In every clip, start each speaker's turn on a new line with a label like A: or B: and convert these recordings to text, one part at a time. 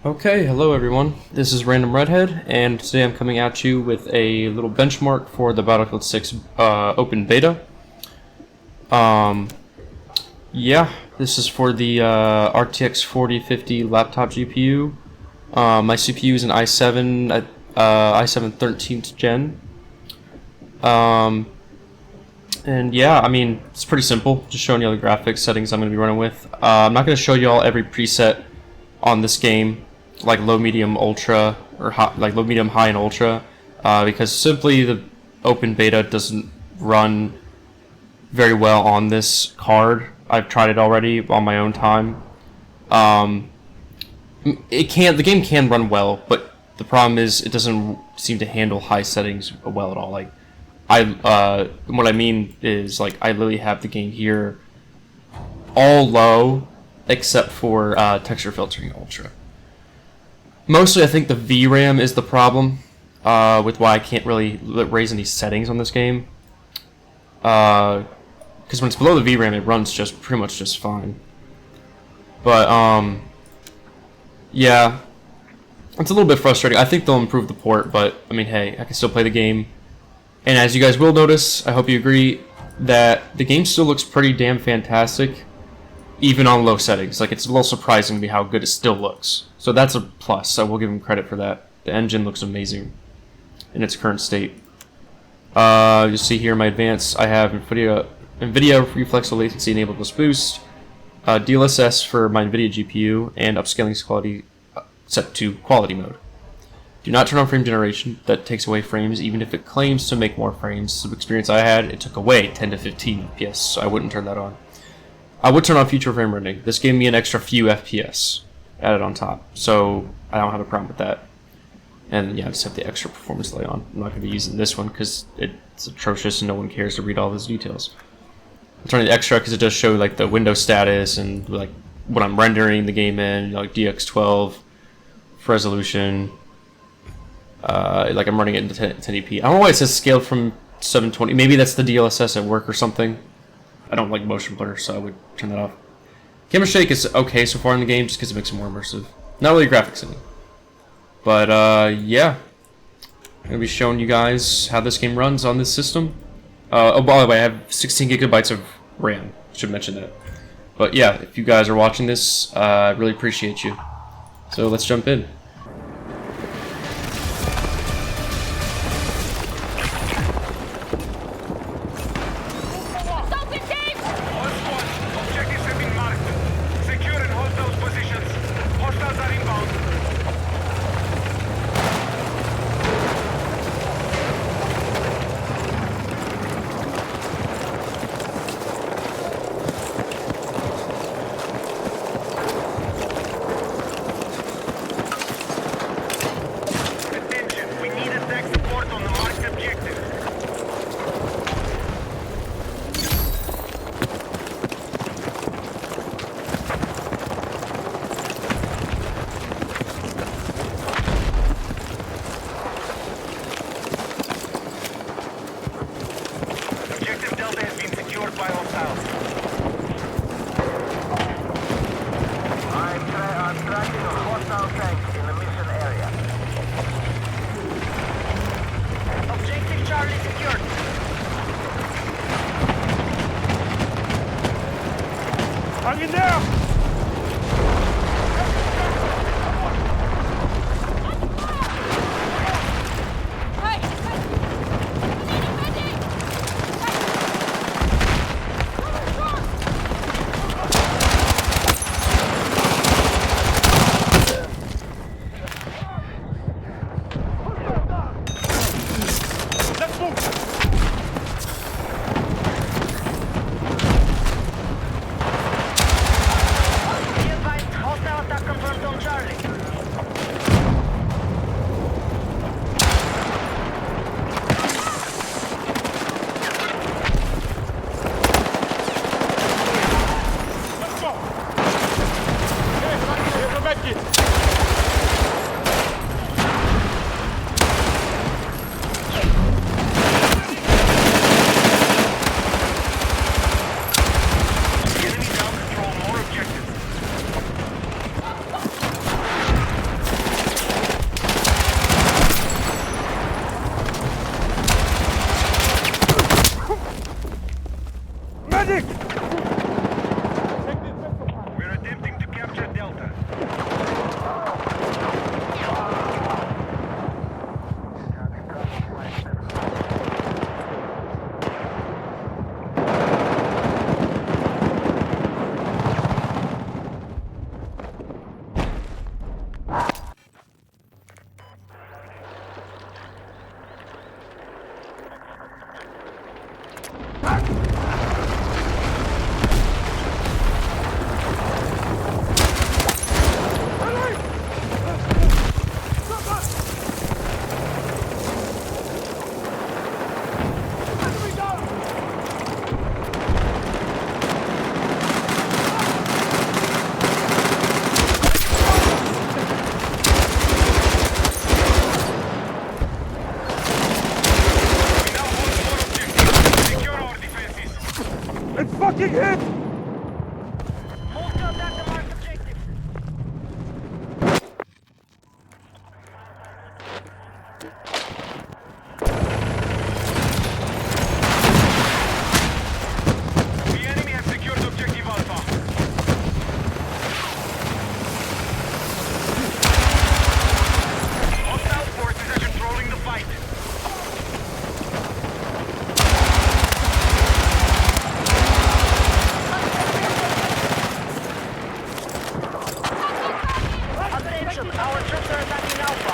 A: Okay, hello everyone. This is Random Redhead, and today I'm coming at you with a little benchmark for the Battlefield 6 open beta. Yeah, this is for the RTX 4050 laptop GPU. My CPU is an i7 13th gen. And yeah, I mean, it's pretty simple. Just showing you all the graphics settings I'm going to be running with. I'm not going to show you all every preset on this game, like low, medium, ultra, or high, like low, medium, high, and ultra, because simply the open beta doesn't run very well on this card. I've tried it already on my own time. The game can run well, but the problem is it doesn't seem to handle high settings well at all. Like what I mean is, like, I literally have the game here all low except for texture filtering ultra. Mostly I think the VRAM is the problem with why I can't really raise any settings on this game, because when it's below the VRAM it runs just pretty much just fine. But yeah, it's a little bit frustrating. I think they'll improve the port, but I mean, hey, I can still play the game. And as you guys will notice, I hope you agree, that the game still looks pretty damn fantastic, even on low settings. Like, it's a little surprising to me how good it still looks. So that's a plus. I will give them credit for that. The engine looks amazing in its current state. You'll see here in my advanced, I have NVIDIA Reflex Low Latency Enabled with Boost, DLSS for my NVIDIA GPU, and upscaling quality set to quality mode. Do not turn on frame generation. That takes away frames, even if it claims to make more frames. The experience I had, it took away 10 to 15 FPS, so I wouldn't turn that on. I would turn on future frame rendering. This gave me an extra few FPS added on top, so I don't have a problem with that. And yeah, I just have the extra performance delay on. I'm not going to be using this one because it's atrocious and no one cares to read all those details. I'm turning the extra because it does show like the window status and like what I'm rendering the game in, like DX12 for resolution. Like I'm running it in 1080p. I don't know why it says scaled from 720. Maybe that's the DLSS at work or something. I don't like motion blur, so I would turn that off. Camera shake is okay so far in the game, just because it makes it more immersive. Not really graphics in it. But yeah, I'm gonna be showing you guys how this game runs on this system. Oh, by the way, I have 16 gigabytes of RAM. Should mention that. But yeah, if you guys are watching this, I really appreciate you. So let's jump in.
B: Hang in there! Let's move!
C: Our troops are attacking Alpha.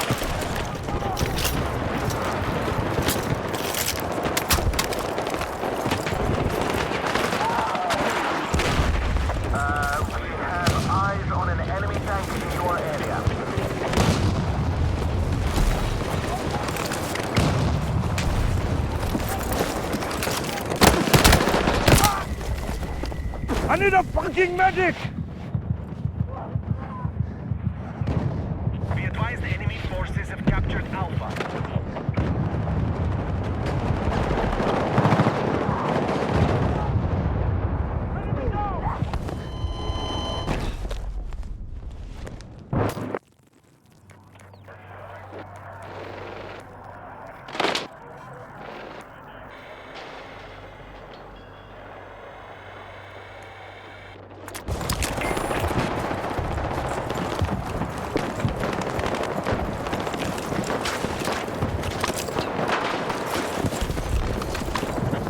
D: We have eyes on an enemy tank in your area.
B: I need a fucking medic!
D: Be advised, enemy forces have captured Alpha.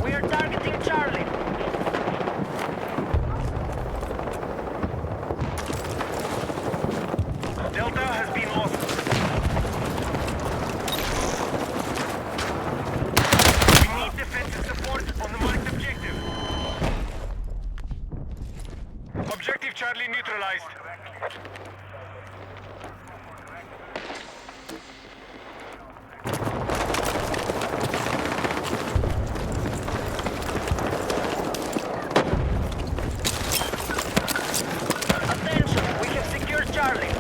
C: We are targeting Charlie.
D: Delta has been lost. We need defensive support on the marked objective. Objective Charlie neutralized.
C: Attention, we have secured Charlie.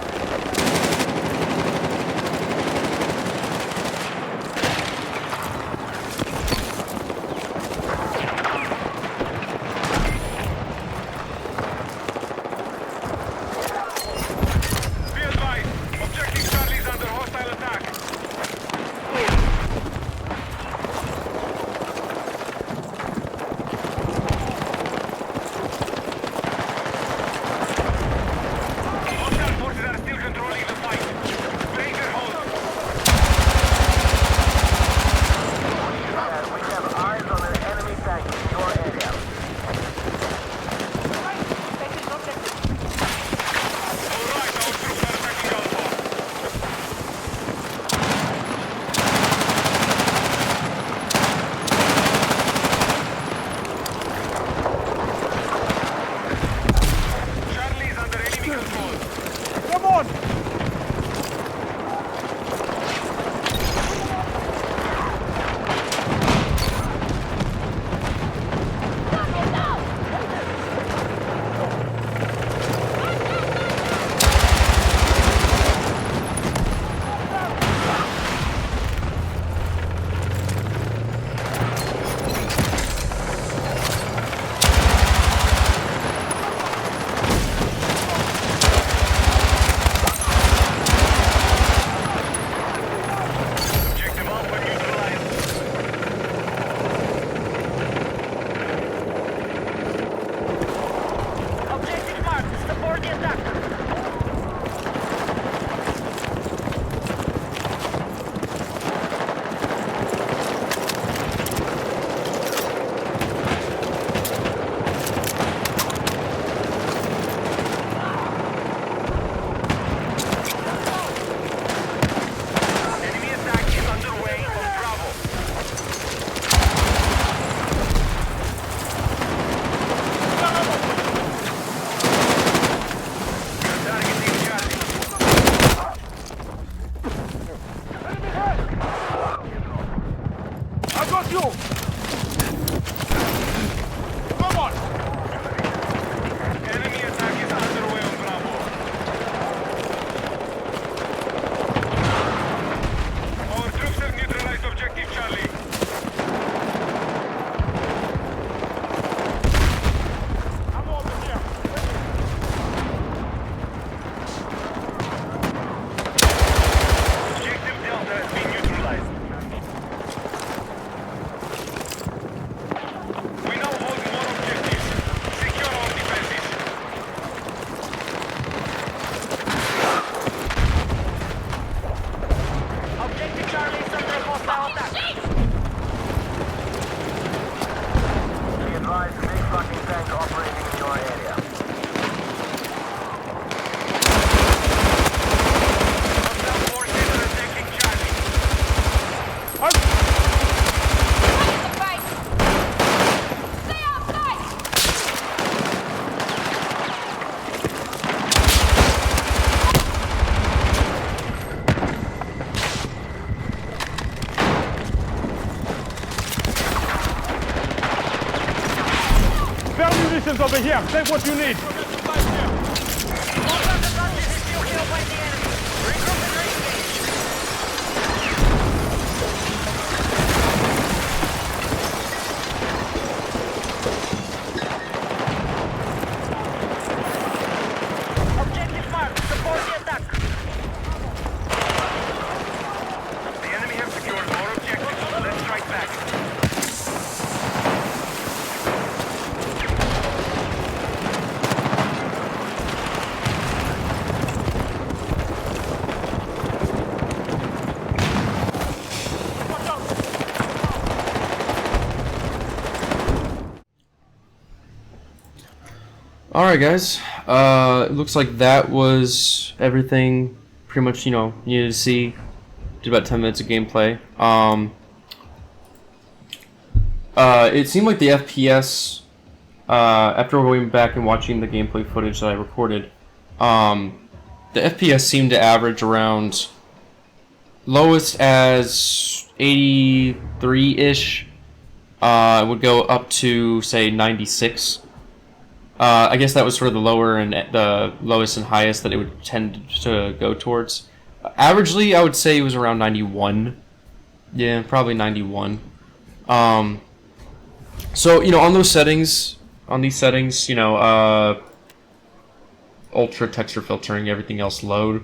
D: Be advised, objective Charlie is under hostile attack. Hostile forces are still controlling the fight. Break their hold. We have eyes on an enemy tank in your area. All right, our troops are attacking Alpha. Charlie is under enemy control.
B: Come on! here. Take what you need.
C: Most of the country is still held by the enemy. Regroup and re-engage. Objective marked. Support the attack.
D: The enemy have secured more objectives. Let's strike back.
A: Alright guys, it looks like that was everything pretty much, you know, you needed to see. Did about 10 minutes of gameplay. It seemed like the FPS, after going back and watching the gameplay footage that I recorded, the FPS seemed to average around lowest as 83-ish, would go up to, say, 96. I guess that was sort of the lower and the lowest and highest that it would tend to go towards. Averagely, I would say it was around 91. Yeah, probably 91. So, you know, on these settings, you know, ultra texture filtering, everything else load.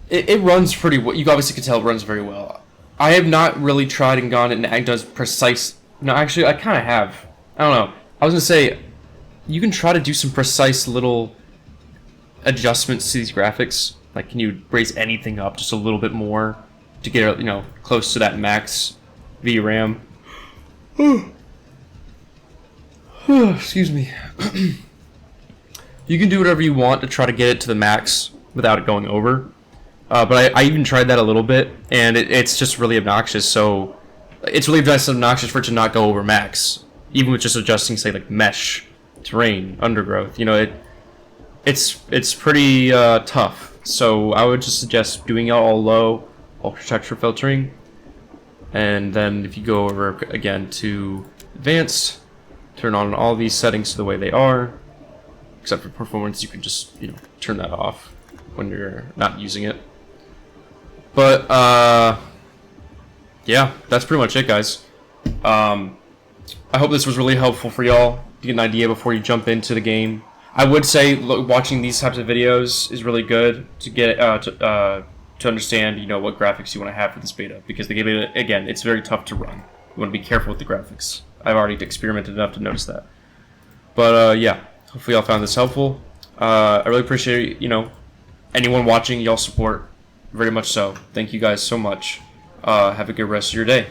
A: It runs pretty well. You obviously can tell it runs very well. I have not really tried and gone and does precise. No, actually, I kind of have. I don't know. I was gonna say, you can try to do some precise little adjustments to these graphics. Like, can you raise anything up just a little bit more to get, you know, close to that max VRAM? Excuse me. You can do whatever you want to try to get it to the max without it going over. But I even tried that a little bit, and it's just really obnoxious. So it's really obnoxious for it to not go over max, even with just adjusting, say, like mesh, terrain, undergrowth. You know, it's pretty tough. So I would just suggest doing it all low, ultra texture filtering, and then if you go over again to advanced, turn on all these settings to the way they are, except for performance. You can just, you know, turn that off when you're not using it. But yeah, that's pretty much it, guys. I hope this was really helpful for y'all to get an idea before you jump into the game. I would say watching these types of videos is really good to get to understand, you know, what graphics you want to have for this beta, because the game, again, it's very tough to run. You want to be careful with the graphics. I've already experimented enough to notice that. But yeah, hopefully y'all found this helpful. I really appreciate, you know, anyone watching, y'all support very much so. Thank you guys so much. Have a good rest of your day.